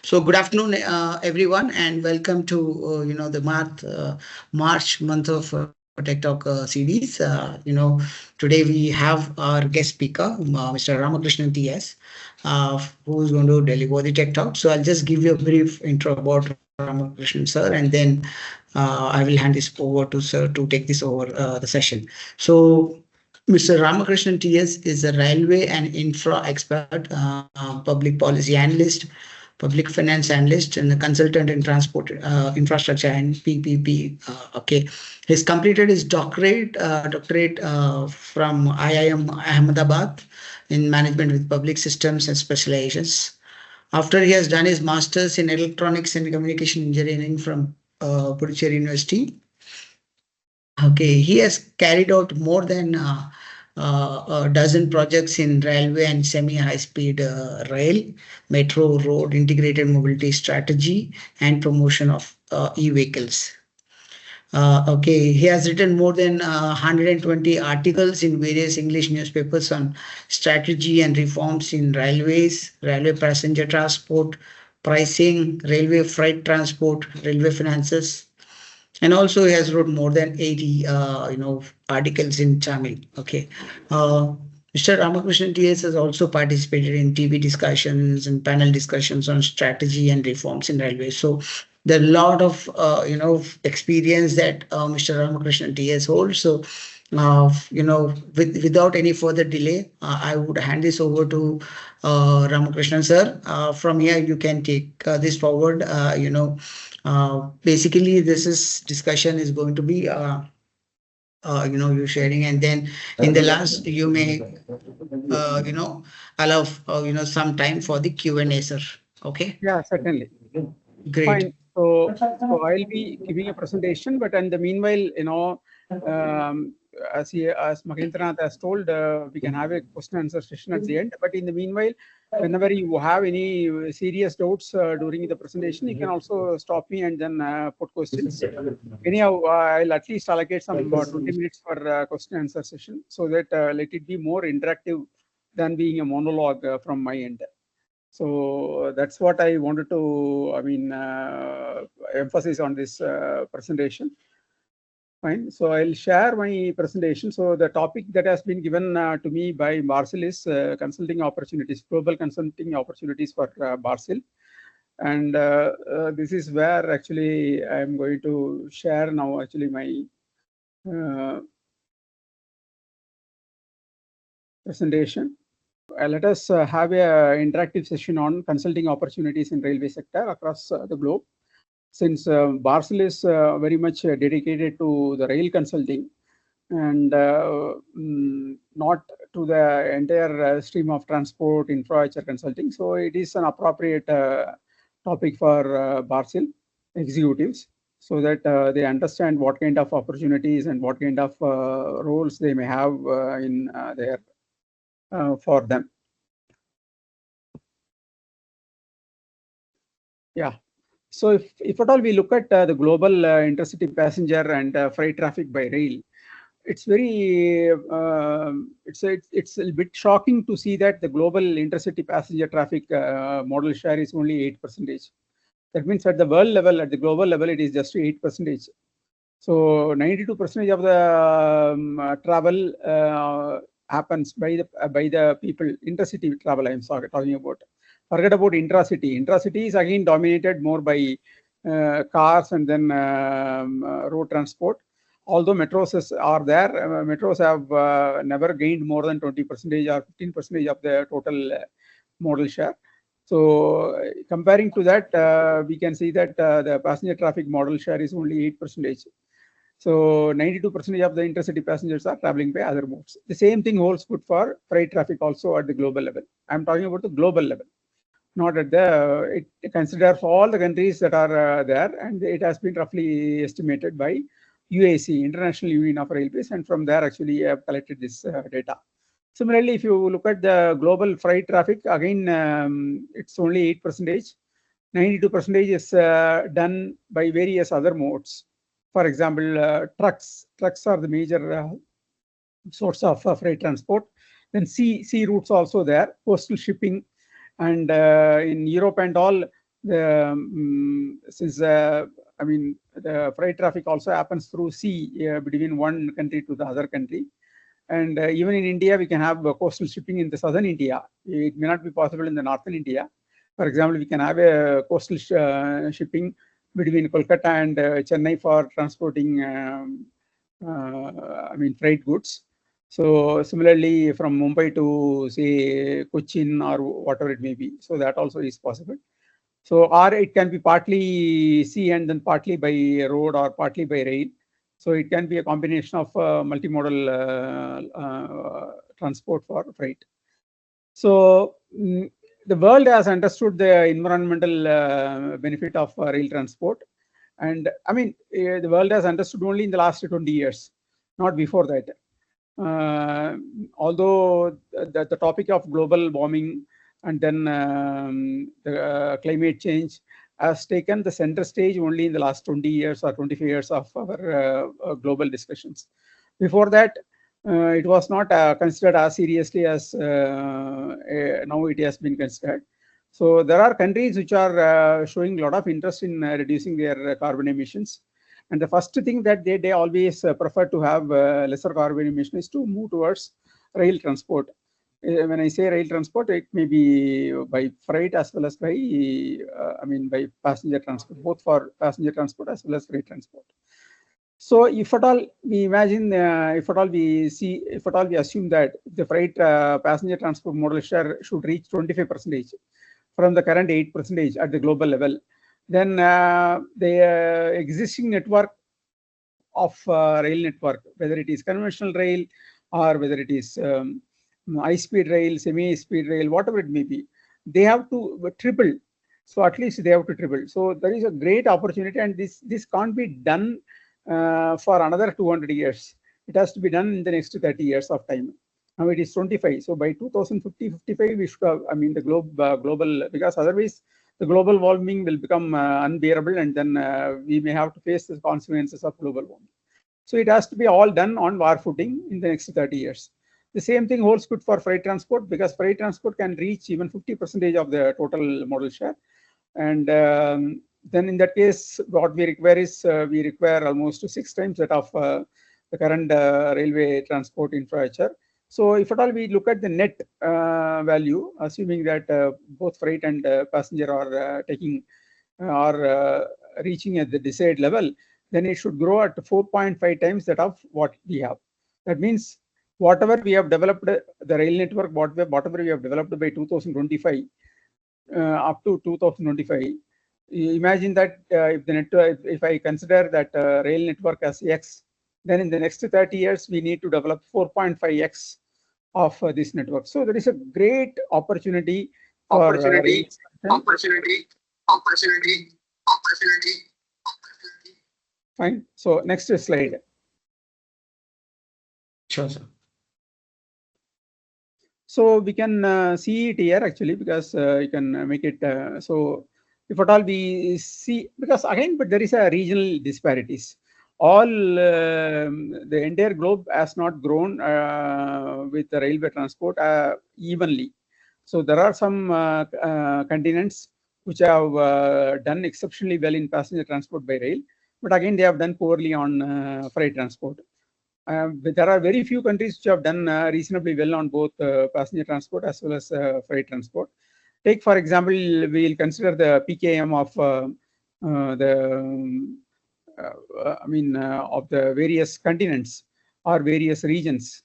So good afternoon, everyone, and welcome to the March month of Tech Talk series. Today we have our guest speaker, Mr. Ramakrishnan TS, who is going to deliver the Tech Talk. So I'll just give you a brief intro about Ramakrishnan sir, and then I will hand this over to sir to take this over the session. So Mr. Ramakrishnan TS is a railway and infra expert, public policy analyst, public finance analyst, and a consultant in transport infrastructure and PPP. Okay, he's completed his doctorate from IIM Ahmedabad in management with public systems and specializations. After he has done his masters in electronics and communication engineering from Puducherry University. Okay, he has carried out more than a dozen projects in railway and semi-high speed rail, metro, road, integrated mobility strategy, and promotion of e-vehicles. Okay, he has written more than 120 articles in various English newspapers on strategy and reforms in railways, railway passenger transport, pricing, railway freight transport, railway finances, and also he has wrote more than 80 articles in Tamil. Okay. uh, Mr. Ramakrishnan TS has also participated in TV discussions and panel discussions on strategy and reforms in railways. So there are a lot of experience that Mr. Ramakrishnan TS holds. So without any further delay, I would hand this over to Ramakrishnan sir. From here, you can take this forward. Basically, this is discussion is going to be you sharing, and then in the last you may allow some time for the Q&A, sir. Okay, Yeah, certainly. great. Fine. So I'll be giving a presentation, but in the meanwhile, as Mahendranath has told, we can have a question and answer session at the end. But in the meanwhile, whenever you have any serious doubts during the presentation, you can also stop me and then put questions. Anyhow, I'll at least allocate some 20 minutes for question and answer session, so that let it be more interactive than being a monologue from my end. So that's what I wanted to, emphasize on this presentation. Fine. So I'll share my presentation. So the topic that has been given to me by BARSYL is consulting opportunities, global consulting opportunities for BARSYL. And this is where actually I'm going to share now actually my presentation. Let us have a interactive session on consulting opportunities in railway sector across the globe. Since BARSYL is very much dedicated to the rail consulting and not to the entire stream of transport infrastructure consulting, so it is an appropriate topic for BARSYL executives, so that they understand what kind of opportunities and what kind of roles they may have in their for them. Yeah. So if at all we look at the global intercity passenger and freight traffic by rail, it's very it's a bit shocking to see that the global intercity passenger traffic modal share is only 8%. That means at the world level, at the global level, it is just 8%. So 92% of the travel happens by the people. Intercity travel, I'm sorry, talking about. Forget about intracity. Intracity is again dominated more by cars and then road transport. Although metros are there, metros have never gained more than 20% or 15% of the total modal share. So comparing to that, we can see that the passenger traffic modal share is only 8%. So 92% of the intercity passengers are traveling by other modes. The same thing holds good for freight traffic also at the global level. I'm talking about the global level, not at the, it considers all the countries that are there, and it has been roughly estimated by UAC, International Union of Railways, and from there actually I have collected this data. Similarly, if you look at the global freight traffic, again, it's only 8%. 92% is done by various other modes. For example, trucks. Trucks are the major source of freight transport. Then sea routes also there, coastal shipping, and in Europe and all, since I mean the freight traffic also happens through sea between one country to the other country, and even in India we can have coastal shipping in the southern India. It may not be possible in the northern India. For example, we can have a coastal shipping between Kolkata and Chennai for transporting I mean freight goods. So similarly from Mumbai to say Cochin or whatever it may be. So that also is possible. So, or it can be partly sea and then partly by road or partly by rail. So it can be a combination of multimodal transport for freight. So the world has understood the environmental benefit of rail transport. And I mean, the world has understood only in the last 20 years, not before that. Although the topic of global warming and then the climate change has taken the center stage only in the last 20 years or 25 years of our global discussions. Before that, it was not considered as seriously as now it has been considered. So there are countries which are showing a lot of interest in reducing their carbon emissions. And the first thing that they always prefer to have lesser carbon emission is to move towards rail transport. When I say rail transport, it may be by freight as well as by, I mean, by passenger transport, both for passenger transport as well as freight transport. So if at all we imagine, if at all we see, if at all we assume that the freight passenger transport modal share should reach 25% from the current 8% at the global level, then the existing network of rail network, whether it is conventional rail or whether it is high-speed rail, semi-speed rail, whatever it may be, they have to triple. So at least they have to triple. So there is a great opportunity, and this can't be done for another 200 years. It has to be done in the next 30 years of time. Now it is 25. So by 2050, 55, we should have, I mean, the global, because otherwise the global warming will become unbearable, and then we may have to face the consequences of global warming. So it has to be all done on war footing in the next 30 years. The same thing holds good for freight transport, because freight transport can reach even 50% of the total modal share. And then in that case, what we require is we require almost 6 times that of the current railway transport infrastructure. So if at all we look at the net value, assuming that both freight and passenger are reaching at the desired level, then it should grow at 4.5 times that of what we have. That means whatever we have developed, the rail network, whatever we have developed by 2025, up to 2025, imagine that if the network, if I consider that rail network as X, then in the next 30 years, we need to develop 4.5x of this network. So there is a great opportunity for opportunity. Fine. So next slide. Sure, sir. So we can see it here actually, because you can make it so if at all we see, because again, but there is a regional disparities. All the entire globe has not grown with the railway transport evenly. So there are some continents which have done exceptionally well in passenger transport by rail, but again they have done poorly on freight transport. There are very few countries which have done reasonably well on both passenger transport as well as freight transport. Take for example, we will consider the PKM of of the various continents or various regions.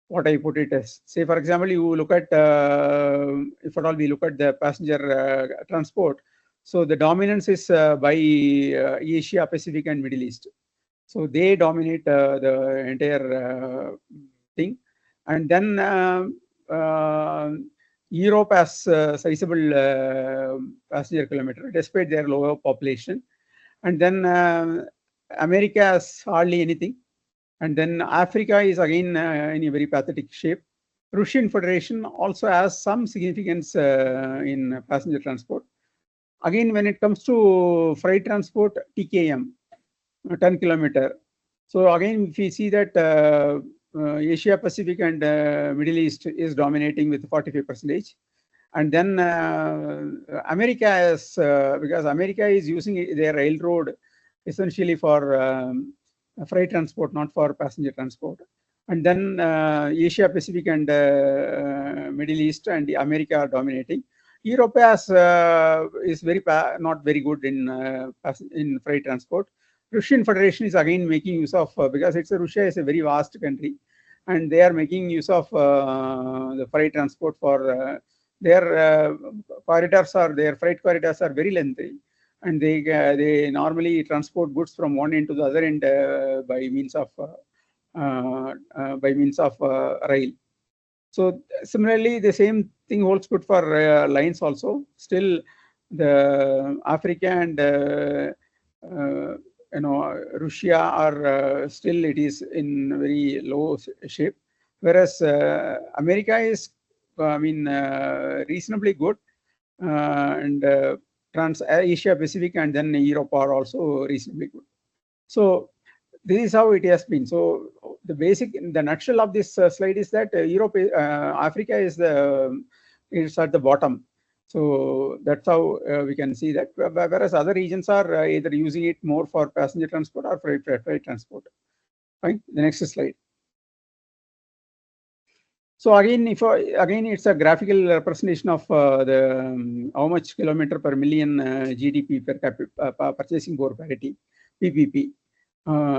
What I put it as, say for example, you look at if at all we look at the passenger transport. So the dominance is by Asia, Pacific, and Middle East. So they dominate the entire thing, and then Europe has sizable passenger kilometer despite their lower population, and then America has hardly anything, and then Africa is again in a very pathetic shape. Russian Federation also has some significance in passenger transport. Again, when it comes to freight transport, TKM, 10 kilometer. So again, if we see that Asia Pacific and Middle East is dominating with 45%, And then America is, because America is using their railroad essentially for freight transport, not for passenger transport. And then Asia Pacific and Middle East and America are dominating. Europe has, is not very good in freight transport. Russian Federation is again making use of, because Russia is a very vast country, and they are making use of the freight transport for their their freight corridors are very lengthy, and they normally transport goods from one end to the other end by means of rail. So similarly, the same thing holds good for lines also. Still, the Africa and uh, Russia are still, it is in very low shape, whereas America is, reasonably good, and Trans Asia Pacific and then Europe are also reasonably good. So this is how it has been. So the nutshell of this slide is that Africa is at the bottom. So that's how we can see that. Whereas other regions are either using it more for passenger transport or freight transport. Fine. The next slide. So again, it's a graphical representation of how much kilometer per million GDP per capita purchasing power parity, PPP.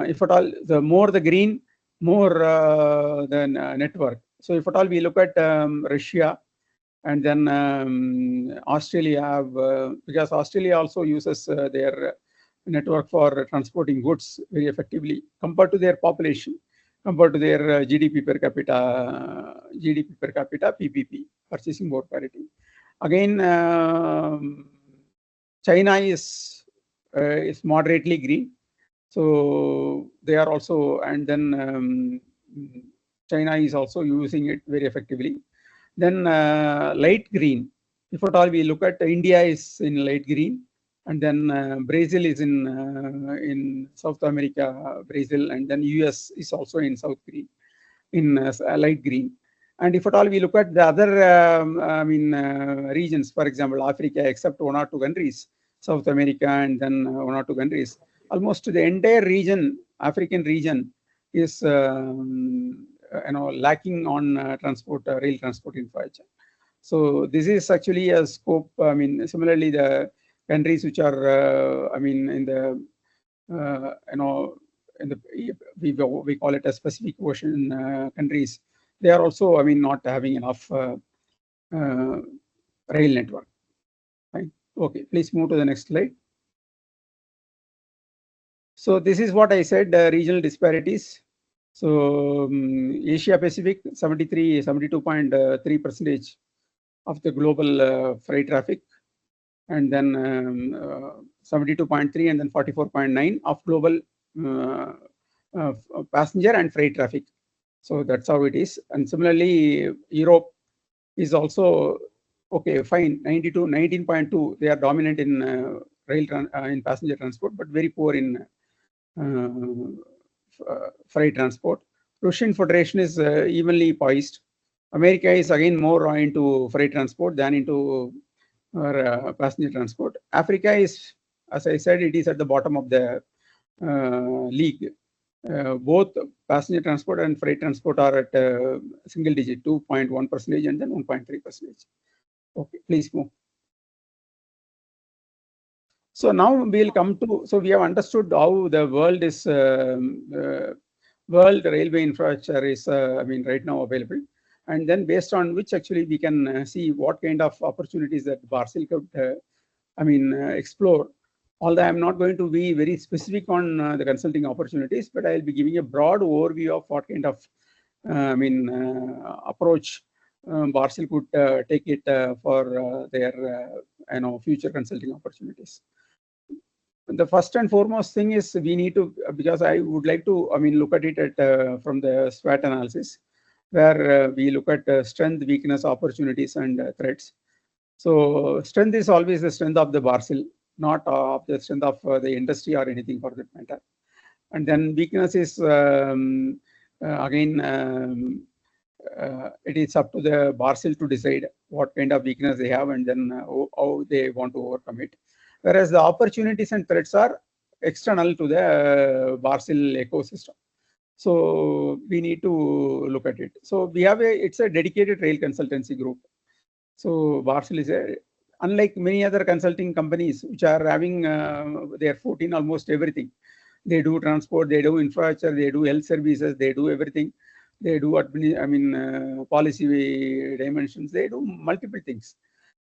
If at all, the more the green, more the network. So if at all we look at Russia and then Australia, because Australia also uses their network for transporting goods very effectively compared to their population, compared to their GDP per capita, PPP, purchasing power parity. Again, China is moderately green. So they are also, and then China is also using it very effectively. Then light green. If at all we look at, India is in light green, and then Brazil is in South America, Brazil, and then US is also in South green, in light green. And if at all we look at the other regions, for example, Africa, except one or two countries, South America, and then one or two countries, almost the entire region, African region, is lacking on rail transport infrastructure. So this is actually a scope. Similarly, the countries which are, in the, we call it a Pacific Ocean countries, they are also, not having enough rail network. Right? Okay, please move to the next slide. So this is what I said, regional disparities. So Asia Pacific, 72.3% of the global freight traffic, and then 72.3 and then 44.9 of global passenger and freight traffic. So that's how it is. And similarly, Europe is also okay, fine, 19.2. They are dominant in in passenger transport, but very poor in freight transport. Russian Federation is evenly poised. America is again more into freight transport than into passenger transport. Africa is, as I said, it is at the bottom of the league. Both passenger transport and freight transport are at single digit, 2.1% and then 1.3%. Okay, please move. So now we'll come to, so we have understood how the world is, world railway infrastructure is, right now available. And then based on which actually we can see what kind of opportunities that BARSYL could, explore. Although I'm not going to be very specific on the consulting opportunities, but I'll be giving a broad overview of what kind of, approach BARSYL could take it for their, future consulting opportunities. The first and foremost thing is we need to, because I would like to, look at it at, from the SWOT analysis, where we look at strength, weakness, opportunities, and threats. So strength is always the strength of the BARSYL, not of the strength of the industry or anything for that matter. And then weakness is again it is up to the BARSYL to decide what kind of weakness they have and then how they want to overcome it. Whereas the opportunities and threats are external to the BARSYL ecosystem. So we need to look at it. So we have it's a dedicated rail consultancy group. So BARSYL is unlike many other consulting companies which are having their foot in almost everything. They do transport, they do infrastructure, they do health services, they do everything. They do policy dimensions. They do multiple things.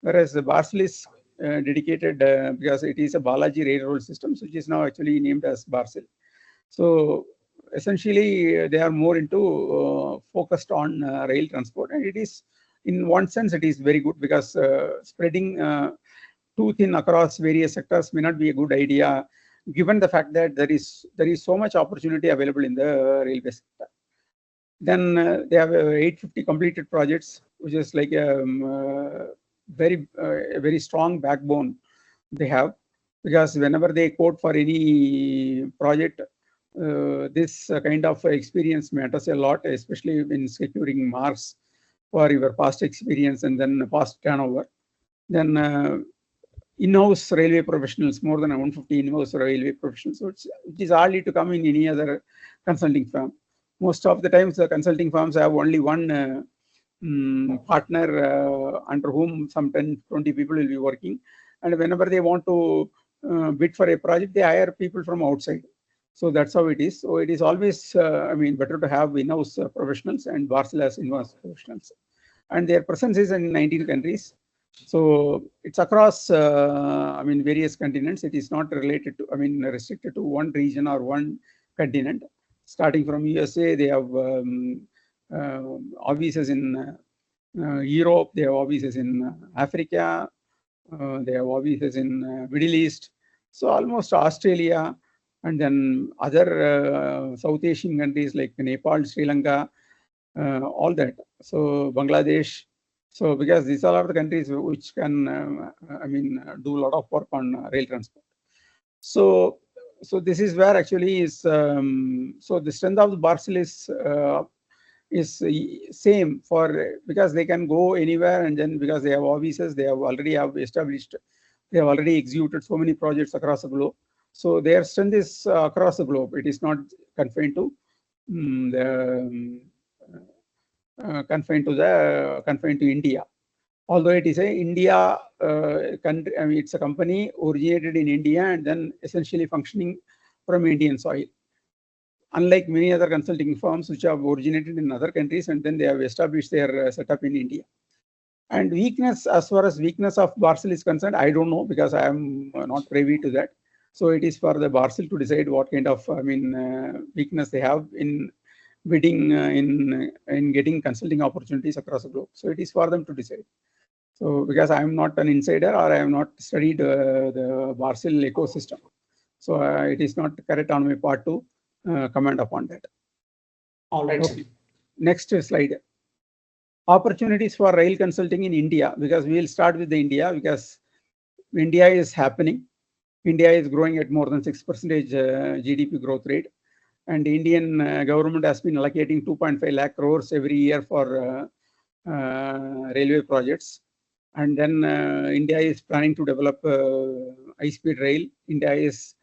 Whereas the BARSYL is dedicated because it is a Balaji railroad system, which is now actually named as BARSYL. So essentially, they are more into focused on rail transport, and it is, in one sense, it is very good because spreading too thin across various sectors may not be a good idea, given the fact that there is so much opportunity available in the railway sector. Then they have 850 completed projects, which is like a very strong backbone they have, because whenever they quote for any project, this kind of experience matters a lot, especially in securing marks for your past experience and then past turnover. Then in-house railway professionals, more than 150 in-house railway professionals. So it is hardly to come in any other consulting firm. Most of the times, the consulting firms have only one partner under whom some 10, 20 people will be working. And whenever they want to bid for a project, they hire people from outside. So that's how it is. So it is always, better to have in-house professionals, and BARSYL has in-house professionals. And their presence is in 19 countries. So it's across, various continents. It is not related to, restricted to one region or one continent. Starting from USA, they have offices in Europe, they have offices in Africa, they have offices in Middle East. So almost Australia, and then other South Asian countries like Nepal, Sri Lanka, all that. So Bangladesh. So because these are the countries which can, do a lot of work on rail transport. So this is where actually is, so the strength of the BARSYL is same for, because they can go anywhere, and then because they have offices, they have already established, they have already executed so many projects across the globe. So their strength is across the globe. It is not confined to confined to India. Although it is a India country, it's a company originated in India and then essentially functioning from Indian soil. Unlike many other consulting firms which have originated in other countries and then they have established their setup in India. And weakness, as far as weakness of BARSYL is concerned, I don't know, because I am not privy to that. So it is for the BARSYL to decide what kind of weakness they have in bidding in getting consulting opportunities across the globe. So it is for them to decide. So because I am not an insider or I have not studied the BARSYL ecosystem, so it is not correct on my part to comment upon that. All right. Okay. Next slide. Opportunities for rail consulting in India, because we will start with the India, because India is happening. India is growing at more than 6% GDP growth rate, and the Indian government has been allocating 2.5 lakh crores every year for railway projects. And then India is planning to develop high-speed rail. India is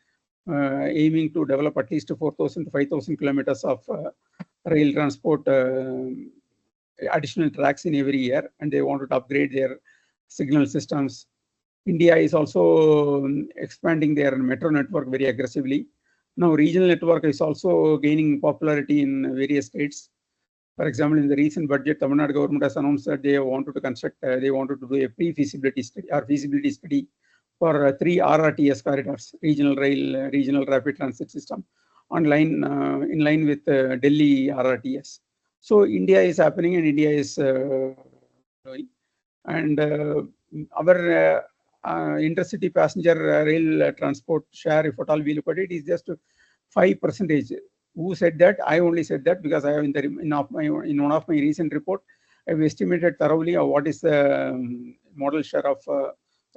aiming to develop at least 4,000 to 5,000 kilometers of rail transport, additional tracks in every year, and they wanted to upgrade their signal systems. India is also expanding their metro network very aggressively. Now, regional network is also gaining popularity in various states. For example, in the recent budget, Tamil Nadu government has announced that they wanted to construct, they wanted to do a pre-feasibility study or feasibility study for 3 RRTS corridors, regional rail, regional rapid transit system, in line with Delhi RRTS. So India is happening, and India is growing. And our intercity passenger rail transport share, if at all we look at it, is just 5%. Who said that? I only said that because I have in one of my recent report, I've estimated thoroughly what is the model share of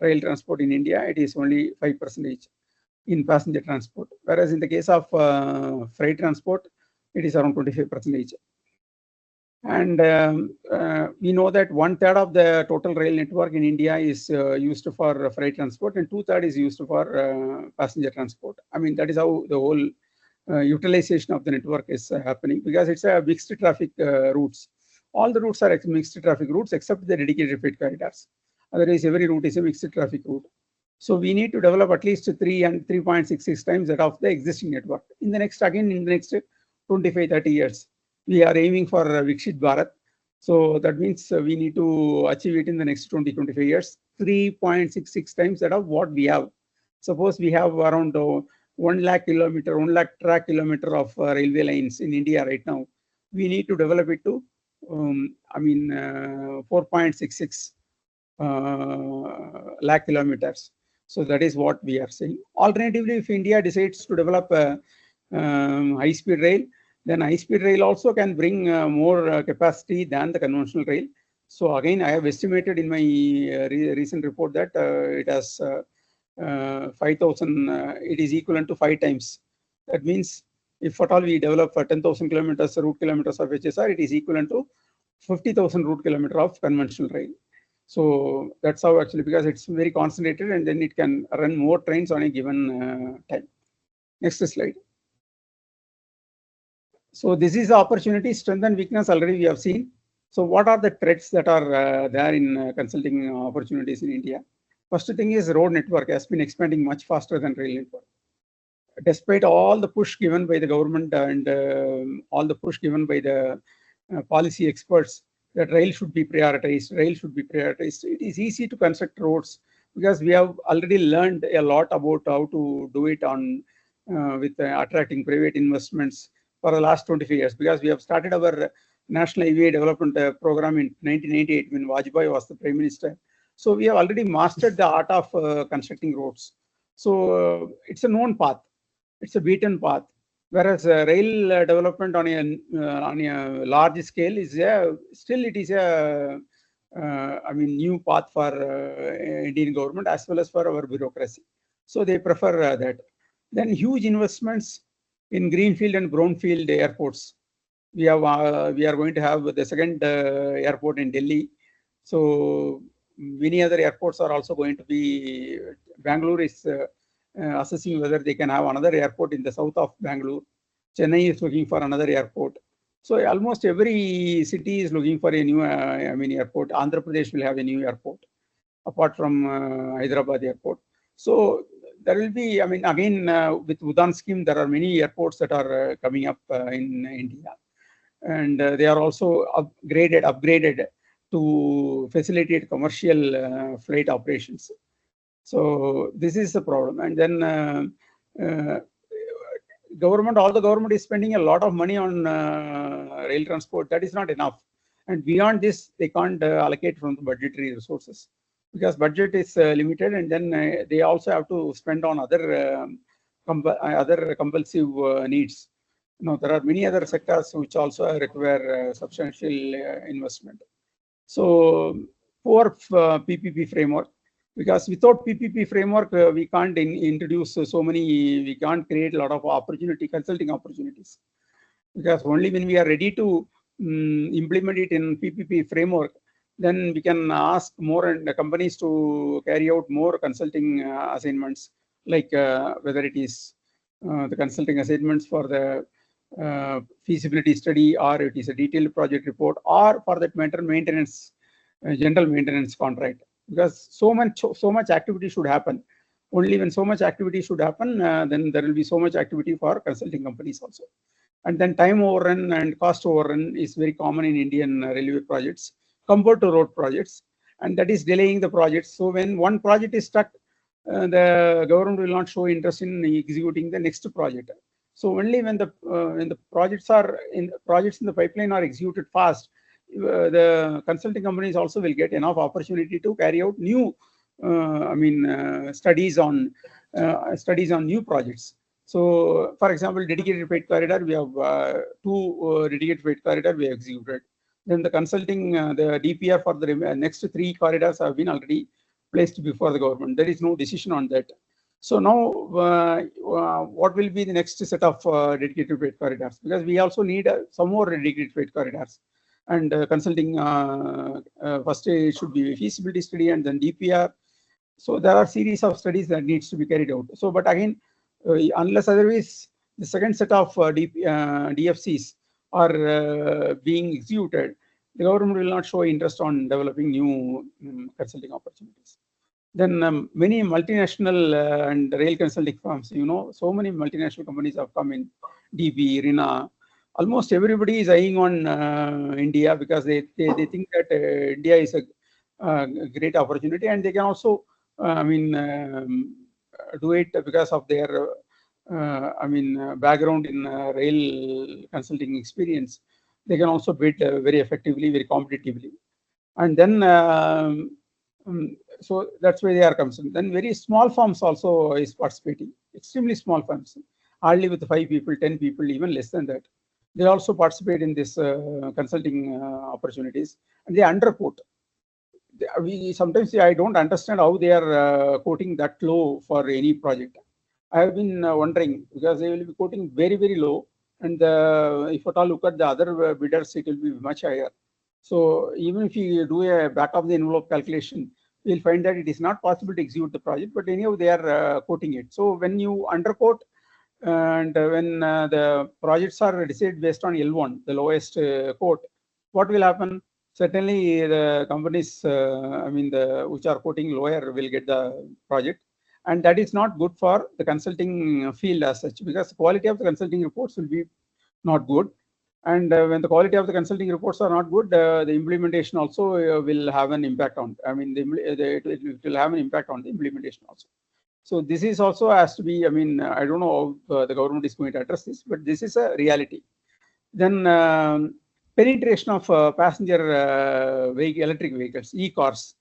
rail transport in India. It is only 5% in passenger transport, whereas in the case of freight transport, it is around 25%. And we know that 1/3 of the total rail network in India is used for freight transport, and 2/3 is used for passenger transport. I mean, that is how the whole utilization of the network is happening, because it's a mixed traffic routes. All the routes are mixed traffic routes except the dedicated freight corridors. Otherwise, every route is a mixed traffic route. So we need to develop at least 3 and 3.66 times that of the existing network. In the next 25-30 years, we are aiming for Viksit Bharat. So that means we need to achieve it in the next 20-25 years, 3.66 times that of what we have. Suppose we have around 1 lakh kilometer, 1 lakh track kilometer of railway lines in India right now. We need to develop it to, 4.66 lakh kilometers. So that is what we are saying. Alternatively, if India decides to develop a high-speed rail, then high-speed rail also can bring more capacity than the conventional rail. So again, I have estimated in my recent report that it has 5,000. It is equivalent to 5 times. That means if at all we develop 10,000 kilometers route kilometers of HSR, it is equivalent to 50,000 route kilometer of conventional rail. So that's how actually, because it's very concentrated, and then it can run more trains on a given time. Next slide. So this is the opportunity, strength and weakness already we have seen. So what are the threats that are there in consulting opportunities in India? First thing is road network has been expanding much faster than rail network. Despite all the push given by the government and all the push given by the policy experts that rail should be prioritized, it is easy to construct roads because we have already learned a lot about how to do it on with attracting private investments for the last 25 years, because we have started our National Highway Development Program in 1998 when Vajpayee was the Prime Minister. So we have already mastered the art of constructing roads. So it's a known path. It's a beaten path. Whereas rail development on a large scale is still it is a new path for Indian government as well as for our bureaucracy. So they prefer that. Then huge investments in greenfield and brownfield airports. We are going to have the second airport in Delhi. So many other airports are also going to be. Bangalore is assessing whether they can have another airport in the south of Bangalore. Chennai is looking for another airport. So almost every city is looking for a new airport. Andhra Pradesh will have a new airport apart from Hyderabad airport. So there will be, again, with Udan scheme, there are many airports that are coming up in India. And they are also upgraded to facilitate commercial flight operations. So this is the problem. And then all the government is spending a lot of money on rail transport. That is not enough. And beyond this, they can't allocate from the budgetary resources because budget is limited. And then they also have to spend on other compulsive needs. There are many other sectors which also require substantial investment. So poor PPP framework, because without PPP framework, we can't introduce we can't create a lot of consulting opportunities. Because only when we are ready to implement it in PPP framework, then we can ask more and companies to carry out more consulting assignments, like whether it is the consulting assignments for the feasibility study, or it is a detailed project report, or for that matter, maintenance, general maintenance contract. Because so much activity should happen. Only when so much activity should happen, then there will be so much activity for consulting companies also. And then time overrun and cost overrun is very common in Indian railway projects compared to road projects, and that is delaying the projects. So when one project is stuck, the government will not show interest in executing the next project. So only when the projects in the pipeline are executed fast, the consulting companies also will get enough opportunity to carry out new studies on new projects. So, for example, dedicated freight corridor, we have two dedicated freight corridor we have executed. Then the consulting, the DPR for the next 3 corridors have been already placed before the government. There is no decision on that. So now, what will be the next set of dedicated freight corridors? Because we also need some more dedicated freight corridors. And consulting, first it should be feasibility study and then DPR. So there are series of studies that needs to be carried out. So, but again, unless otherwise the second set of DFCs are being executed, the government will not show interest on developing new consulting opportunities. Then many multinational and rail consulting firms, so many multinational companies have come in, DB, RINA. Almost everybody is eyeing on India because they think that India is a great opportunity, and they can also, do it because of their, background in rail consulting experience. They can also bid very effectively, very competitively. And then so that's why they are concerned. Then very small firms also is participating, extremely small firms, hardly with 5 people, 10 people, even less than that. They also participate in this consulting opportunities, and they underquote. We sometimes I don't understand how they are quoting that low for any project. I have been wondering, because they will be quoting very, very low, and if at all look at the other bidders, it will be much higher. So even if you do a back of the envelope calculation, you'll find that it is not possible to execute the project, but anyhow they are quoting it. So when you underquote, and when the projects are decided based on L1, the lowest quote, what will happen? Certainly the companies, which are quoting lower will get the project, and that is not good for the consulting field as such, because the quality of the consulting reports will be not good. And when the quality of the consulting reports are not good, the implementation also will have an impact on. It will have an impact on the implementation also. So this is also has to be. I don't know how the government is going to address this, but this is a reality. Then penetration of passenger electric vehicles, e-cars.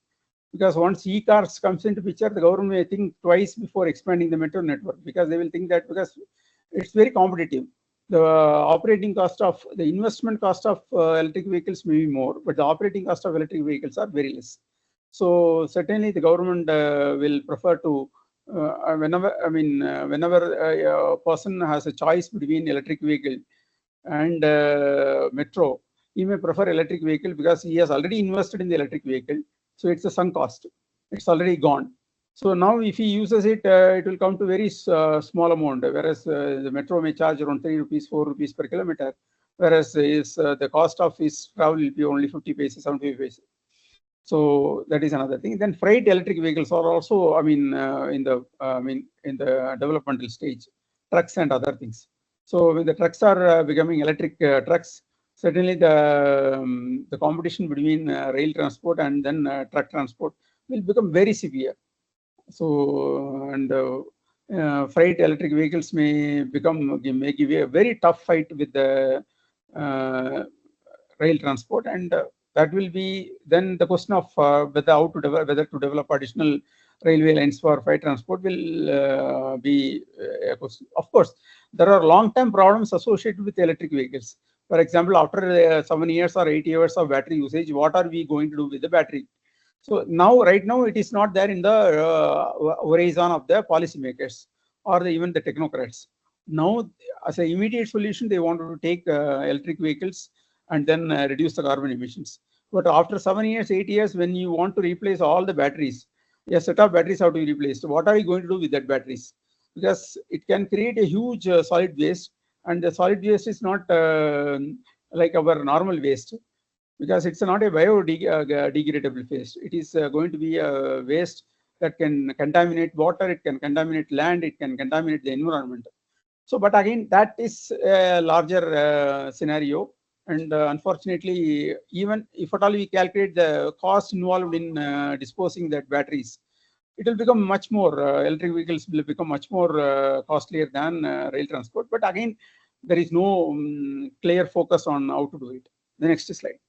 Because once e-cars comes into picture, the government may think twice before expanding the metro network, because they will think that because it's very competitive. The operating cost of the investment cost of electric vehicles may be more, but the operating cost of electric vehicles are very less. So certainly the government will prefer to whenever a person has a choice between electric vehicle and metro, he may prefer electric vehicle because he has already invested in the electric vehicle. So it's a sunk cost. It's already gone. So now if he uses it, it will come to very small amount, whereas the metro may charge around 3 rupees, 4 rupees per kilometer, whereas the cost of his travel will be only 50 paise, 75 paise. So that is another thing. Then freight electric vehicles are also, in the developmental stage, trucks and other things. So when the trucks are becoming electric trucks, certainly the competition between rail transport and then truck transport will become very severe. So and freight electric vehicles may give a very tough fight with the rail transport, and that will be then the question of whether to develop additional railway lines for freight transport will be a question. Of course, there are long-term problems associated with electric vehicles. For example, after 7 years or 8 years of battery usage, what are we going to do with the battery? So right now, it is not there in the horizon of the policymakers or even the technocrats. Now, as an immediate solution, they want to take electric vehicles and then reduce the carbon emissions. But after 7 years, 8 years, when you want to replace all the batteries, a set of batteries have to be replaced. What are you going to do with that batteries? Because it can create a huge solid waste, and the solid waste is not like our normal waste, because it's not a biodegradable waste. It is going to be a waste that can contaminate water, it can contaminate land, it can contaminate the environment. So, but again, that is a larger scenario. And unfortunately, even if at all we calculate the cost involved in disposing that batteries, it will become much more, electric vehicles will become much more costlier than rail transport. But again, there is no clear focus on how to do it. The next slide.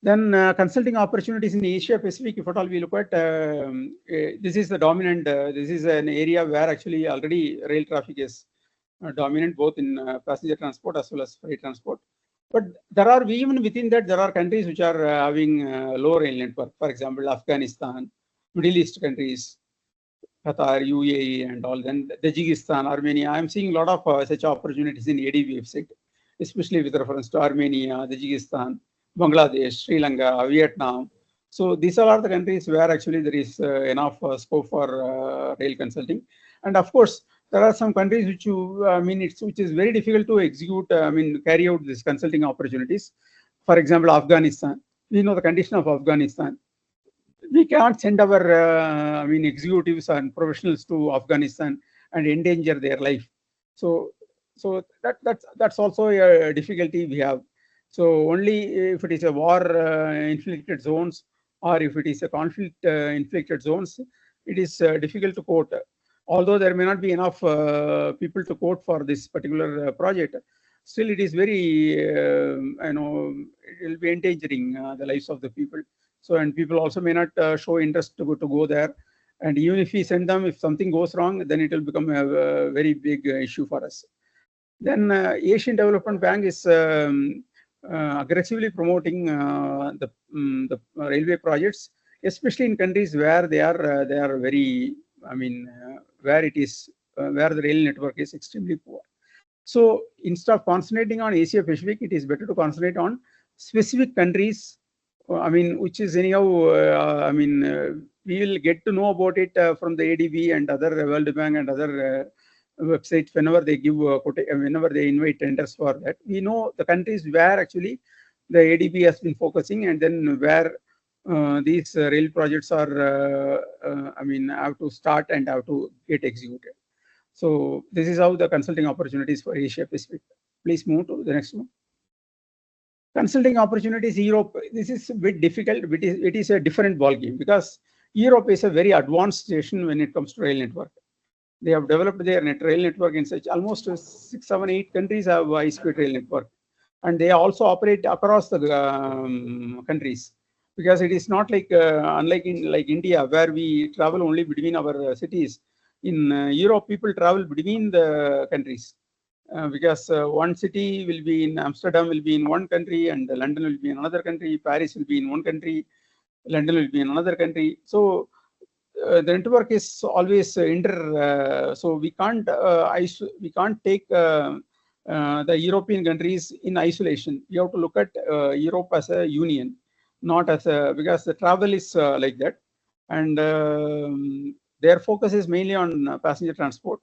Then consulting opportunities in Asia Pacific, if at all we look at, this is the dominant, this is an area where actually already rail traffic is dominant, both in passenger transport as well as freight transport. But there are, even within that, there are countries which are having low rail network. For example, Afghanistan, Middle East countries, Qatar, UAE and all, then Tajikistan, Armenia. I'm seeing a lot of such opportunities in ADB website. especially with reference to Armenia, Tajikistan, Bangladesh, Sri Lanka, Vietnam. So these all are the countries where actually there is enough scope for rail consulting. And of course, there are some countries which which is very difficult to execute, carry out these consulting opportunities. For example, Afghanistan. We know the condition of Afghanistan. We cannot send our executives and professionals to Afghanistan and endanger their life. So that's also a difficulty we have. So only if it is a war inflicted zones, or if it is a conflict inflicted zones, it is difficult to quote. Although there may not be enough people to quote for this particular project, still it is very it will be endangering the lives of the people. So, and people also may not show interest to go there. And even if we send them, if something goes wrong, then it will become a very big issue for us. Then Asian Development Bank is aggressively promoting the railway projects, especially in countries where they are very, where it is where the rail network is extremely poor. So instead of concentrating on Asia Pacific, it is better to concentrate on specific countries. Which is anyhow, we will get to know about it from the ADB and other World Bank and other websites whenever they give whenever they invite tenders for that. We know the countries where actually the ADB has been focusing, and then where these rail projects are, have to start and have to get executed. So this is how the consulting opportunities for Asia Pacific. Please move to the next one. Consulting opportunities Europe. This is a bit difficult. It is a different ball game, because Europe is a very advanced nation when it comes to rail network. They have developed their rail network in such almost 6, 7, 8 countries have high-speed rail network, and they also operate across the countries, because it is not like unlike in like India, where we travel only between our cities. In Europe, people travel between the countries, because one city will be in Amsterdam will be in one country, and London will be in another country, Paris will be in one country, London will be in another country. So the network is always so we can't take the European countries in isolation. We have to look at Europe as a union, not as a, because the travel is like that, and their focus is mainly on passenger transport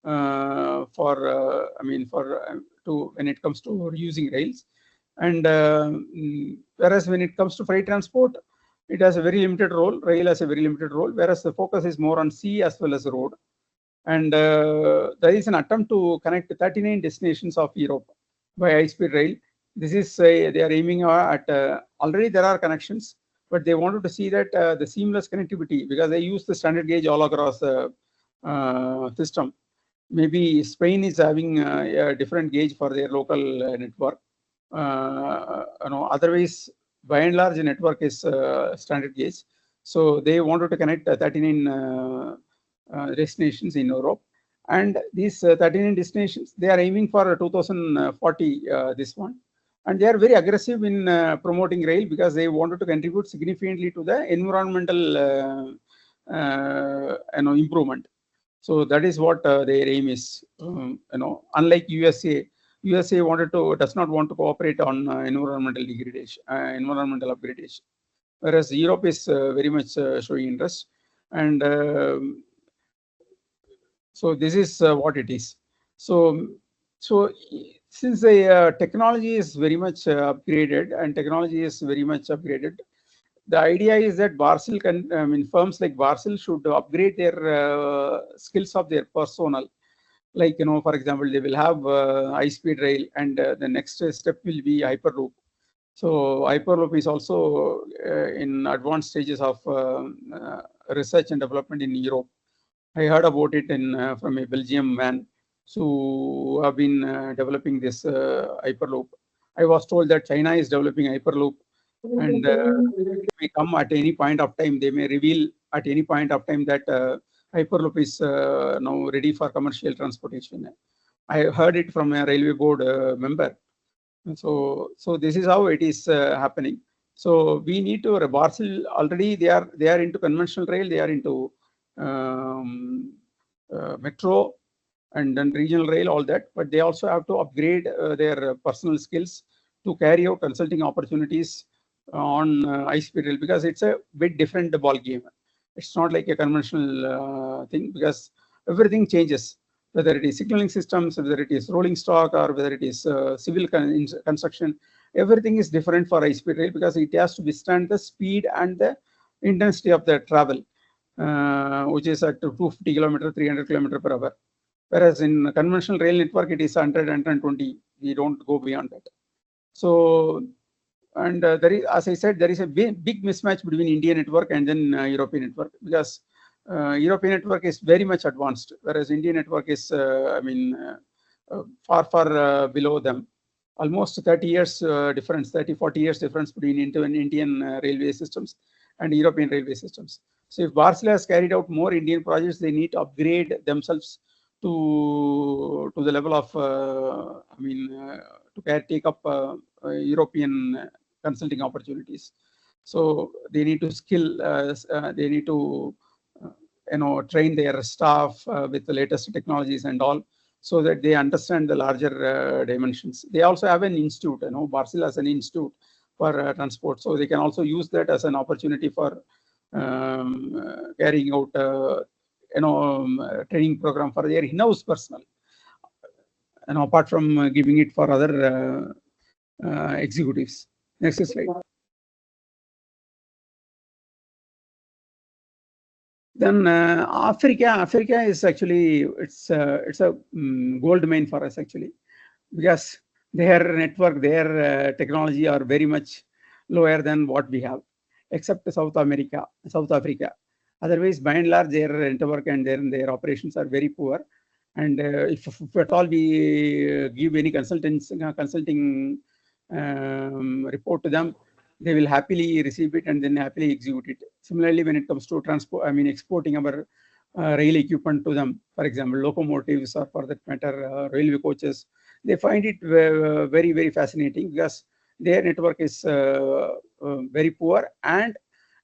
for to when it comes to using rails, and whereas when it comes to freight transport, it has a very limited role. Rail has a very limited role, whereas the focus is more on sea as well as road. And there is an attempt to connect 39 destinations of Europe by high-speed rail. This is they are aiming at already there are connections, but they wanted to see that the seamless connectivity, because they use the standard gauge all across the system. Maybe Spain is having a different gauge for their local network. Otherwise, by and large, the network is standard gauge. So they wanted to connect 39 destinations in Europe. And these 39 destinations, they are aiming for 2040, this one. And they are very aggressive in promoting rail, because they wanted to contribute significantly to the environmental improvement. So that is what their aim is. Unlike USA, does not want to cooperate on environmental degradation, environmental upgradation, whereas Europe is very much showing interest. And so this is what it is. So since the technology is very much upgraded, and technology is very much upgraded, the idea is that BARSYL firms like BARSYL should upgrade their skills of their personnel. Like, for example, they will have high-speed rail, and the next step will be Hyperloop. So Hyperloop is also in advanced stages of research and development in Europe. I heard about it from a Belgium man who have been developing this Hyperloop. I was told that China is developing Hyperloop, and it may come at any point of time. They may reveal at any point of time that Hyperloop is now ready for commercial transportation. I heard it from a railway board member. So this is how it is happening. So we need to BARSYL already they are into conventional rail. They are into metro, and then regional rail, all that. But they also have to upgrade their personal skills to carry out consulting opportunities on high-speed rail, because it's a bit different ball game. It's not like a conventional thing, because everything changes, whether it is signaling systems, whether it is rolling stock, or whether it is civil construction. Everything is different for high-speed rail, because it has to withstand the speed and the intensity of the travel, which is at 250 kilometer, 300 kilometer per hour. Whereas in conventional rail network, it is 100, 120. We don't go beyond that. So, and there is, as I said, there is a big mismatch between Indian network and then European network, because European network is very much advanced, whereas Indian network is, far below them. Almost 30 years difference, 30, 40 years difference between Indian railway systems and European railway systems. So if BARSYL has carried out more Indian projects, they need to upgrade themselves to the level of, to take up European consulting opportunities. So they need to they need to, train their staff with the latest technologies and all, so that they understand the larger dimensions. They also have an institute, BARSYL has an institute for transport. So they can also use that as an opportunity for carrying out, training program for their in-house personnel, apart from giving it for other executives. Next slide. Then Africa is actually, it's a gold mine for us actually, because their network, their technology are very much lower than what we have, except South Africa. Otherwise, by and large, their network and their operations are very poor. And if at all we give any consulting report to them, they will happily receive it and then happily execute it. Similarly, when it comes to exporting our rail equipment to them, for example, locomotives, or for that matter, railway coaches, they find it very fascinating, because their network is very poor, and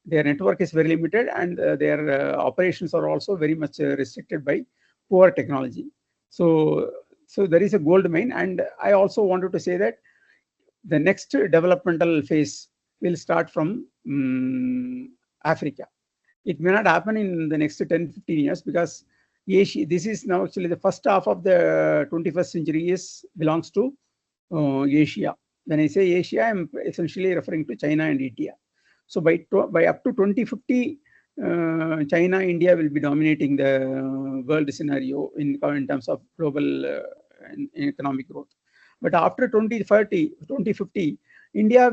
their network is very limited, and their operations are also very much restricted by poor technology. So there is a gold mine. And I also wanted to say that the next developmental phase will start from Africa. It may not happen in the next 10, 15 years, because Asia, this is now actually the first half of the 21st century belongs to Asia. When I say Asia, I'm essentially referring to China and India. So by up to 2050, China, India will be dominating the world scenario in terms of global economic growth. But after 2050, India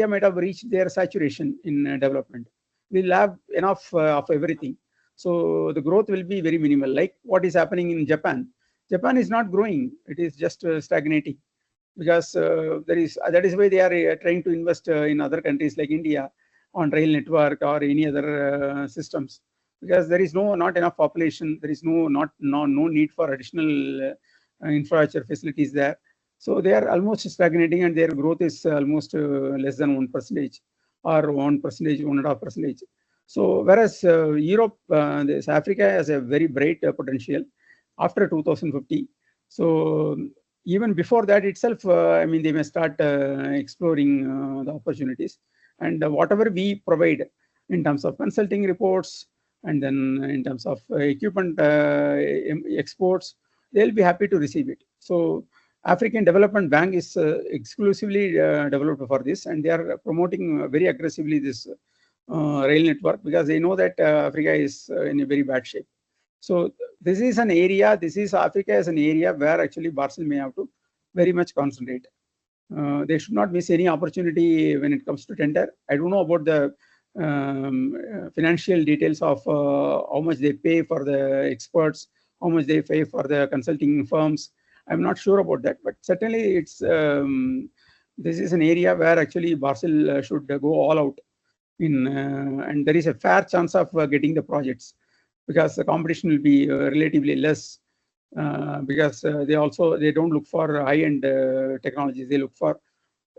might have reached their saturation in development. We'll have enough of everything. So the growth will be very minimal, like what is happening in Japan. Japan is not growing; it is just stagnating, because that is why they are trying to invest in other countries like India on rail network or any other systems, because there is not enough population. There is no need for additional infrastructure facilities there. So they are almost stagnating, and their growth is almost less than 1%, or 1%, 1.5%. So whereas Europe, this Africa has a very bright potential after 2050. So even before that itself, they may start exploring the opportunities. And whatever we provide in terms of consulting reports, and then in terms of equipment exports, they'll be happy to receive it. So African Development Bank is exclusively developed for this, and they are promoting very aggressively this rail network, because they know that Africa is in a very bad shape. So this is an area, Africa as an area where actually BARSYL may have to very much concentrate. They should not miss any opportunity when it comes to tender. I don't know about the financial details of how much they pay for the experts, how much they pay for the consulting firms. I'm not sure about that, but certainly it's this is an area where actually BARSYL should go all out in, and there is a fair chance of getting the projects, because the competition will be relatively less, because they don't look for high-end technologies. They look for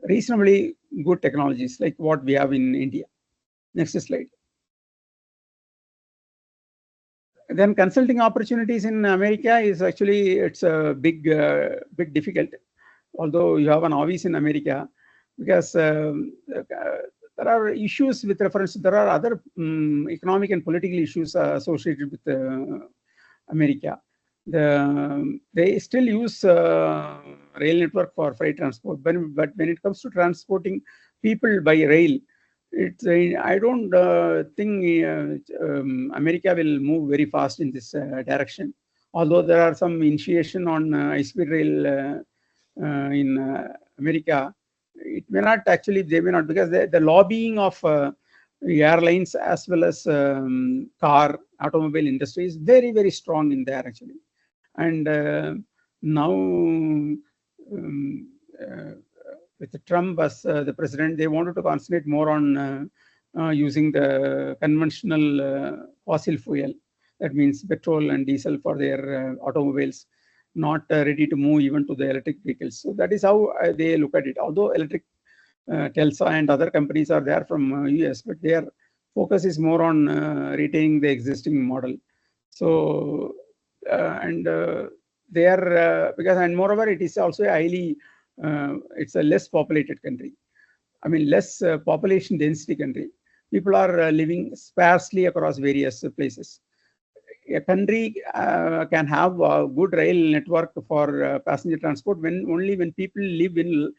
reasonably good technologies like what we have in India. Next slide. Then consulting opportunities in America is actually, it's a big difficult. Although you have an office in America, because there are issues with reference. There are other economic and political issues associated with America. They still use rail network for freight transport, but when it comes to transporting people by rail, it's I don't think America will move very fast in this direction. Although there are some initiation on high-speed rail in America, it may not actually, they may not, because the lobbying of airlines as well as automobile industry is very strong in there actually. And now with Trump as the president, they wanted to concentrate more on using the conventional fossil fuel. That means petrol and diesel for their automobiles, not ready to move even to the electric vehicles. So that is how they look at it. Although electric Telsa and other companies are there from US, but their focus is more on retaining the existing model. So and they are because, and moreover, it is also a highly it's a less populated country. I mean, less population density country. People are living sparsely across various places. A country can have a good rail network for passenger transport only when people live in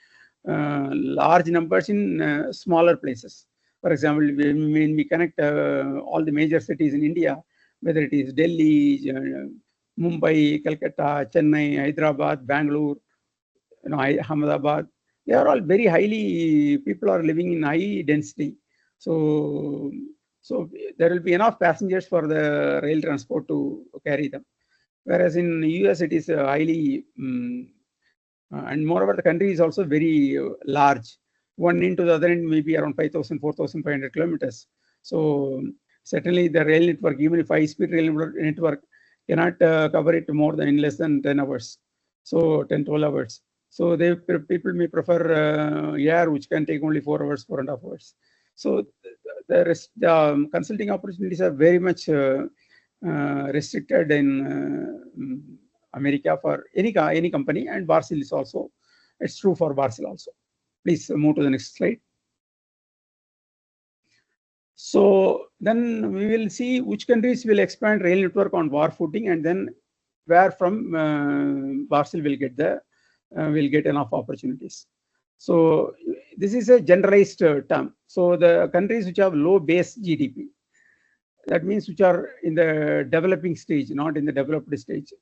large numbers in smaller places. For example, when we connect all the major cities in India, whether it is Delhi, Mumbai, Calcutta, Chennai, Hyderabad, Bangalore, Ahmedabad, they are all very highly, people are living in high density. So there will be enough passengers for the rail transport to carry them. Whereas in US, it is highly, and moreover, the country is also very large. One end to the other end may be around 5,000, 4,500 kilometers. So certainly the rail network, even if high-speed rail network, cannot cover it more than in less than 10 hours. So 10, 12 hours. So people may prefer air, which can take only 4 hours, 4.5 hours. So the consulting opportunities are very much restricted in America for any company, and BARSYL is also, it's true for BARSYL also. Please move to the next slide. So then we will see which countries will expand rail network on war footing, and then where from BARSYL will get enough opportunities. So this is a generalized term. So the countries which have low base GDP, that means which are in the developing stage, not in the developed stage,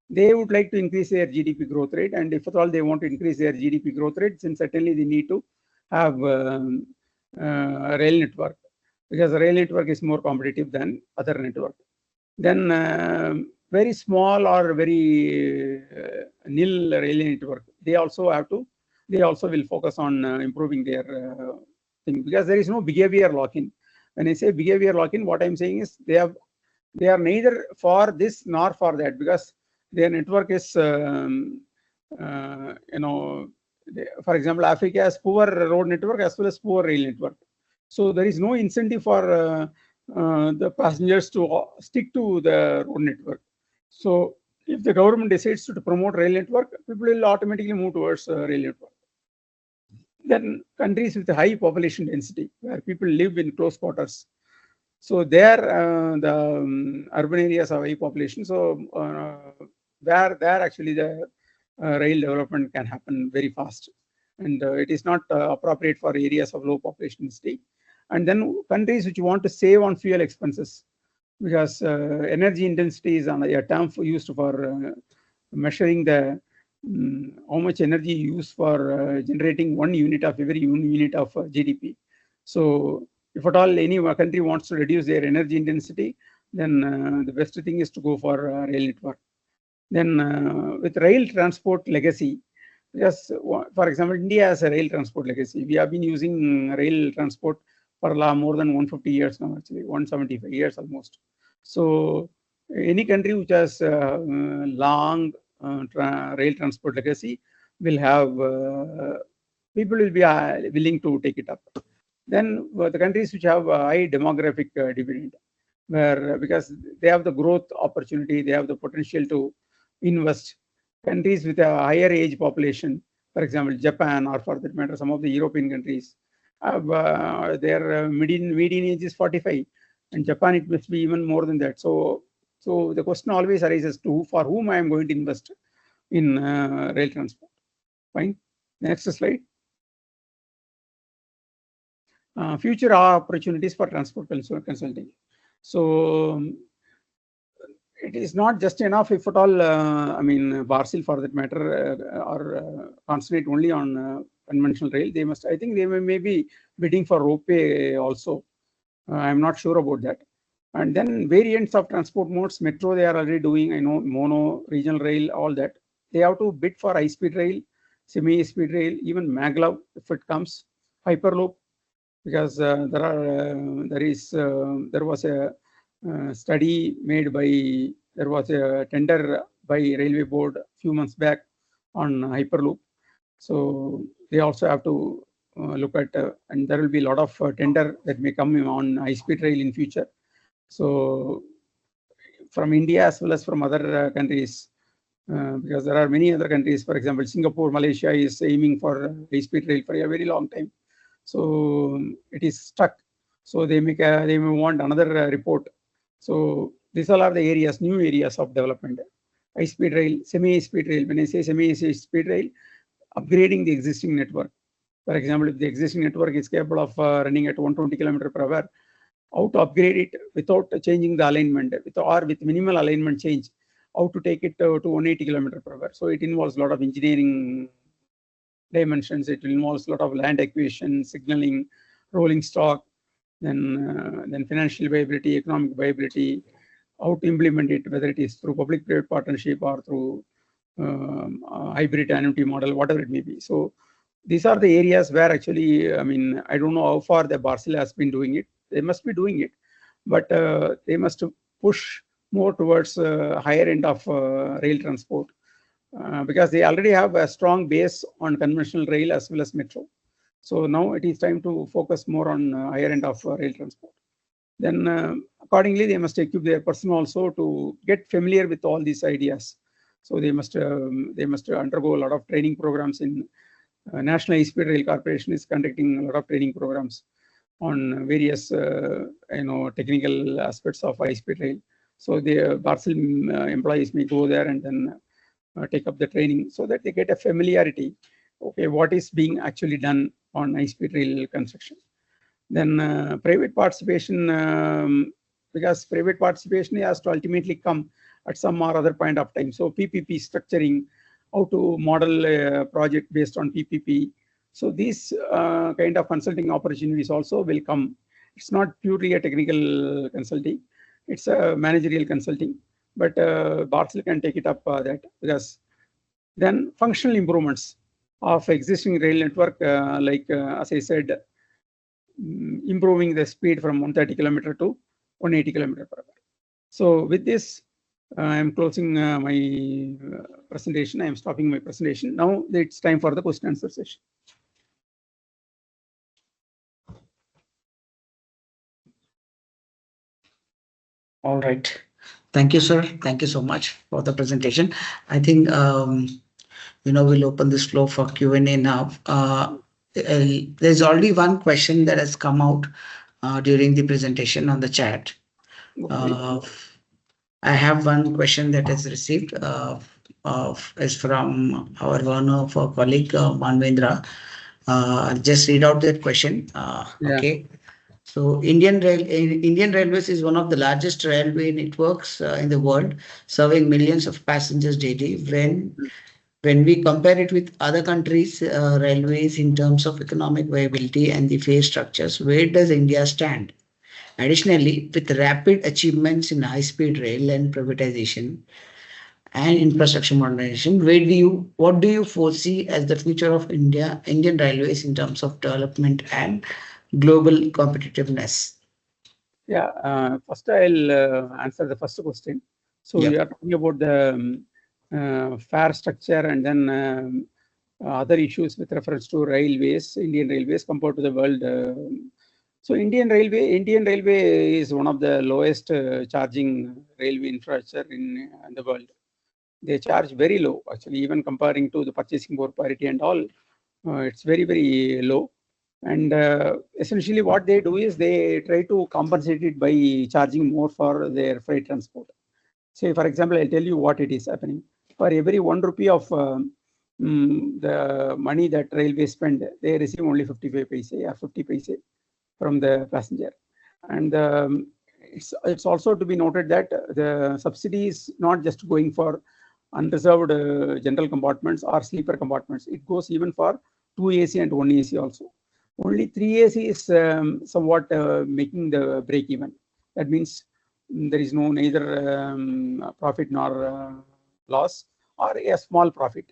they would like to increase their GDP growth rate. And if at all they want to increase their GDP growth rate, then certainly they need to have a rail network, because the rail network is more competitive than other network. Then very small or very nil rail network, they also will focus on improving their thing, because there is no behavior lock-in. When I say behavior lock-in, what I'm saying is they are neither for this nor for that, because their network is for example, Africa has poor road network as well as poor rail network. So there is no incentive for the passengers to stick to the road network. So if the government decides to promote rail network, people will automatically move towards rail network. Then countries with a high population density, where people live in close quarters. So there, the urban areas have high population. So there actually the rail development can happen very fast, and it is not appropriate for areas of low population density. And then countries which want to save on fuel expenses, because energy intensity is a term used for measuring the how much energy used for generating every unit of GDP. So if at all any country wants to reduce their energy intensity, then the best thing is to go for rail network. Then with rail transport legacy, yes, for example, India has a rail transport legacy. We have been using rail transport for more than 150 years now, actually 175 years almost. So any country which has long rail transport legacy will have people will be willing to take it up. Then the countries which have high demographic dividend, where because they have the growth opportunity, they have the potential to invest. Countries with a higher age population, for example, Japan, or for that matter, some of the European countries, have their median age is 45, and Japan it must be even more than that. So the question always arises to for whom I am going to invest in rail transport. Fine. Next slide. Future opportunities for transport consulting. So it is not just enough if at all, I mean, BARSYL for that matter, or concentrate only on conventional rail. They must, I think they may be bidding for ropeway also. I'm not sure about that. And then variants of transport modes, metro they are already doing, I know, mono, regional rail, all that. They have to bid for high-speed rail, semi-speed rail, even maglev if it comes, hyperloop, because there was a study made by, there was a tender by Railway Board a few months back on hyperloop. So they also have to look at, and there will be a lot of tender that may come on high-speed rail in future. So from India as well as from other countries, because there are many other countries, for example, Singapore, Malaysia is aiming for high-speed rail for a very long time. So it is stuck. So they may want another report. So these all are the areas, new areas of development. High-speed rail, semi-speed rail. When I say semi-speed rail, upgrading the existing network. For example, if the existing network is capable of running at 120 km per hour, how to upgrade it without changing the alignment, or with minimal alignment change, how to take it to 180 km per hour. So it involves a lot of engineering dimensions. It involves a lot of land acquisition, signaling, rolling stock, then financial viability, economic viability, how to implement it, whether it is through public-private partnership or through hybrid annuity model, whatever it may be. So these are the areas where actually, I mean, I don't know how far the BARSYL has been doing it. They must be doing it, but they must push more towards higher end of rail transport, because they already have a strong base on conventional rail as well as metro. So now it is time to focus more on higher end of rail transport. Then accordingly, they must equip their person also to get familiar with all these ideas. So they must undergo a lot of training programs in National High-Speed Rail Corporation is conducting a lot of training programs on various technical aspects of high-speed rail. So the BARSYL employees may go there and then take up the training so that they get a familiarity. Okay, what is being actually done on high-speed rail construction? Then private participation, because private participation has to ultimately come at some or other point of time. So PPP structuring, how to model a project based on PPP. So these kind of consulting opportunities also will come. It's not purely a technical consulting, it's a managerial consulting, but BARSYL can take it up that, because then functional improvements of existing rail network, as I said, improving the speed from 130 km to 180 km per hour. So with this, I am closing my presentation. I am stopping my presentation. Now it's time for the question answer session. All right. Thank you, sir. Thank you so much for the presentation. I think we'll open this floor for Q&A now. There's already one question that has come out during the presentation on the chat. I have one question that is received is from one of our colleague Manvendra. I'll just read out that question. Okay. So Indian Railways is one of the largest railway networks in the world, serving millions of passengers daily. When we compare it with other countries' railways in terms of economic viability and the fare structures, where does India stand? Additionally, with rapid achievements in high-speed rail and privatization and infrastructure modernization, what do you foresee as the future of Indian railways in terms of development and global competitiveness? Yeah, first I'll answer the first question. So you are talking about the fare structure and then other issues with reference to railways, Indian railways compared to the world. So Indian Railway is one of the lowest charging railway infrastructure in the world. They charge very low, actually, even comparing to the purchasing power parity and all. It's very, very low. And essentially, what they do is they try to compensate it by charging more for their freight transport. Say, for example, I'll tell you what it is happening. For every 1 rupee of the money that railways spend, they receive only 55 paise or 50 paise from the passenger. And it's also to be noted that the subsidy is not just going for unreserved general compartments or sleeper compartments. It goes even for 2 AC and 1 AC also. Only 3 AC is somewhat making the break even. That means there is no neither profit nor loss or a small profit.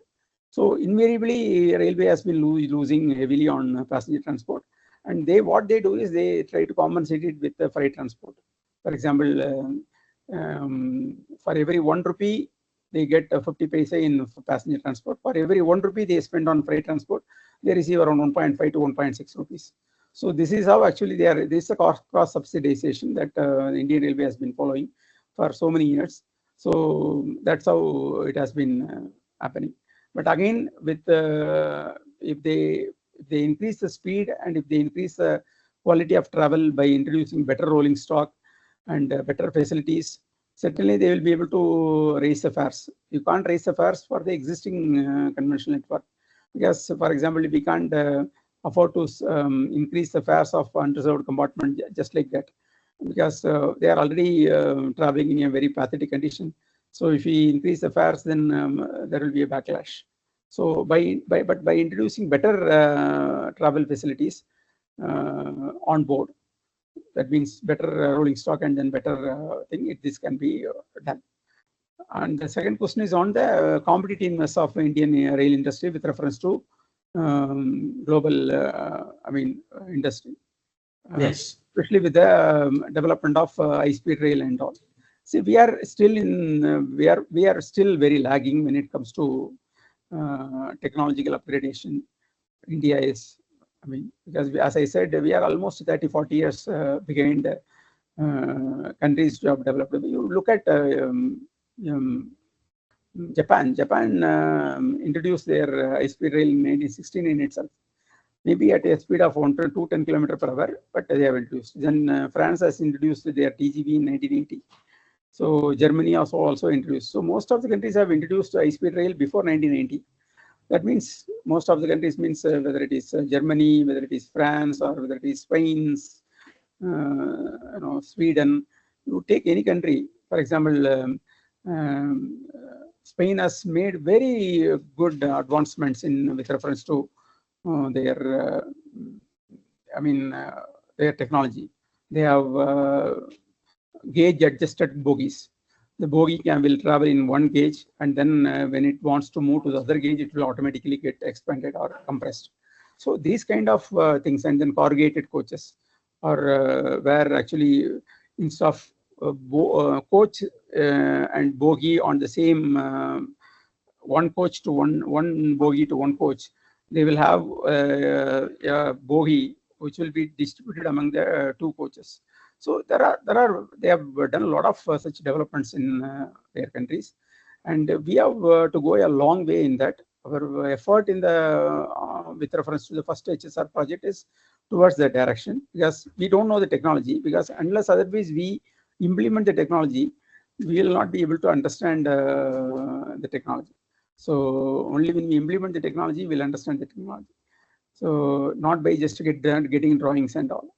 So invariably, railway has been losing heavily on passenger transport, and what they do is they try to compensate it with the freight transport. For example, for every 1 rupee, they get 50 paise in passenger transport. For every 1 rupee they spend on freight transport, they receive around 1.5 to 1.6 rupees. So this is how actually they are. This is a cross subsidization that Indian Railway has been following for so many years. So that's how it has been happening. But again, with if they increase the speed and if they increase the quality of travel by introducing better rolling stock and better facilities, certainly they will be able to raise the fares. You can't raise the fares for the existing conventional network because, for example, we can't afford to increase the fares of unreserved compartment just like that because they are already traveling in a very pathetic condition. So if we increase the fares, then there will be a backlash. So by introducing better travel facilities on board, that means better rolling stock and then better thing, this can be done. And the second question is on the competitiveness of Indian rail industry with reference to global, industry, Yes. especially with the development of high-speed rail and all. See, we are still we are still very lagging when it comes to technological upgradation. India is, because as I said, we are almost 30, 40 years behind countries who have developed. You look at um, Japan. Japan introduced their high-speed rail in 1916 in itself, maybe at a speed of 210 km per hour, but they have introduced. Then France has introduced their TGV in 1980. So Germany also introduced. So most of the countries have introduced high-speed rail before 1990. That means most of the countries means whether it is Germany, whether it is France, or whether it is Spain, Sweden. You take any country, for example, Spain has made very good advancements in with reference to their, their technology. They have gauge adjusted bogies. The bogie will travel in one gauge, and then when it wants to move to the other gauge, it will automatically get expanded or compressed. So these kind of things, and then corrugated coaches, or where actually instead of coach and bogie on the same one coach to one bogie to one coach, they will have a bogie which will be distributed among the two coaches. So they have done a lot of such developments in their countries, and we have to go a long way in that. Our effort in the with reference to the first HSR project is towards that direction, because we don't know the technology. Because unless otherwise we implement the technology, we will not be able to understand the technology. So only when we implement the technology, we'll understand the technology. So not by just getting drawings and all.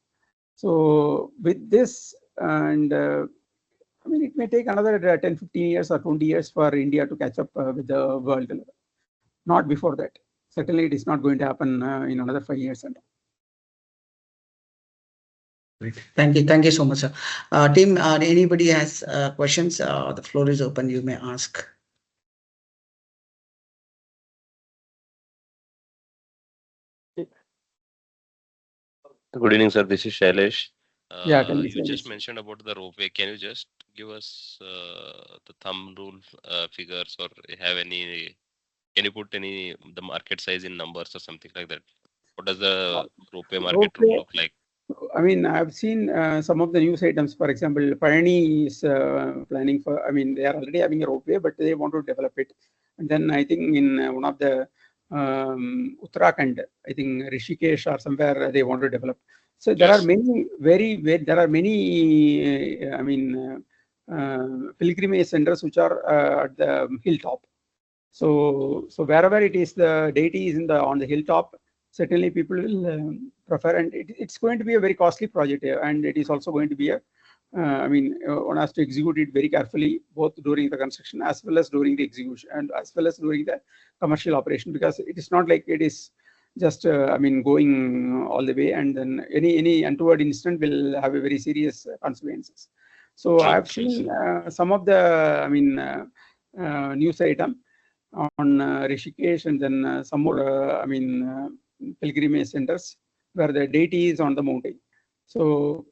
So with this, and it may take another 10, 15 years or 20 years for India to catch up with the world level. Not before that. Certainly, it is not going to happen in another 5 years. And Great. Thank you so much, sir. Team, anybody has questions? The floor is open. You may ask. Good evening, sir. This is Shailesh. yeah, tell me, You just Shailesh. mentioned about the ropeway. Can you just give us the thumb rule figures, or have any? Can you put any the market size in numbers or something like that? What does the ropeway market Ropeway, look like? I mean, I've seen some of the news items. For example, Payani is planning for. I mean, they are already having a ropeway, but they want to develop it. And then I think in one of the Uttarakhand, I think Rishikesh or somewhere they want to develop. So there are Yes. many there are many. I mean, pilgrimage centers which are at the hilltop. So wherever it is, the deity is in the on the hilltop. Certainly, people will prefer, and it's going to be a very costly project, and it is also going to be a. I mean, one has to execute it very carefully, both during the construction as well as during the execution, and as well as during the commercial operation, because it is not like it is just I mean going all the way, and then any untoward incident will have a very serious consequences. So True. I've True. seen some of the I mean news item on Rishikesh, and then some more, I mean, pilgrimage centers where the deity is on the mountain. So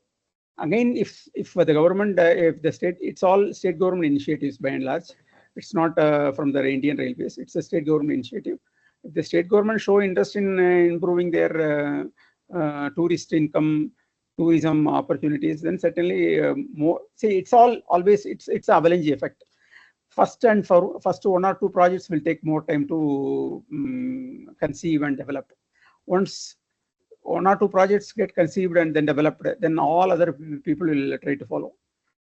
again, if the government, if the state, it's all state government initiatives by and large. It's not from the Indian Railways. It's a state government initiative. If the state government show interest in improving their tourist income, tourism opportunities, then certainly more. See, it's all always it's avalanche effect. First 1 or 2 projects will take more time to conceive and develop. Once 1 or 2 projects get conceived and then developed, then all other people will try to follow.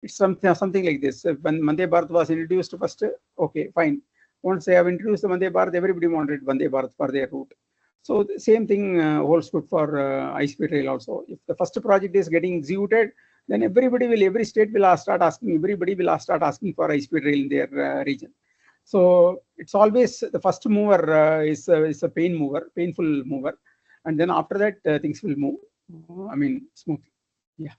It's something like this. When Vande Bharat was introduced first, okay, fine. Once they have introduced the Vande Bharat, everybody wanted Vande Bharat for their route. So the same thing holds good for high-speed rail also. If the first project is getting executed, then every state will start asking, everybody will start asking for high-speed rail in their region. So it's always the first mover is a painful mover, and then after that things will move. I mean, smoothly. Yeah.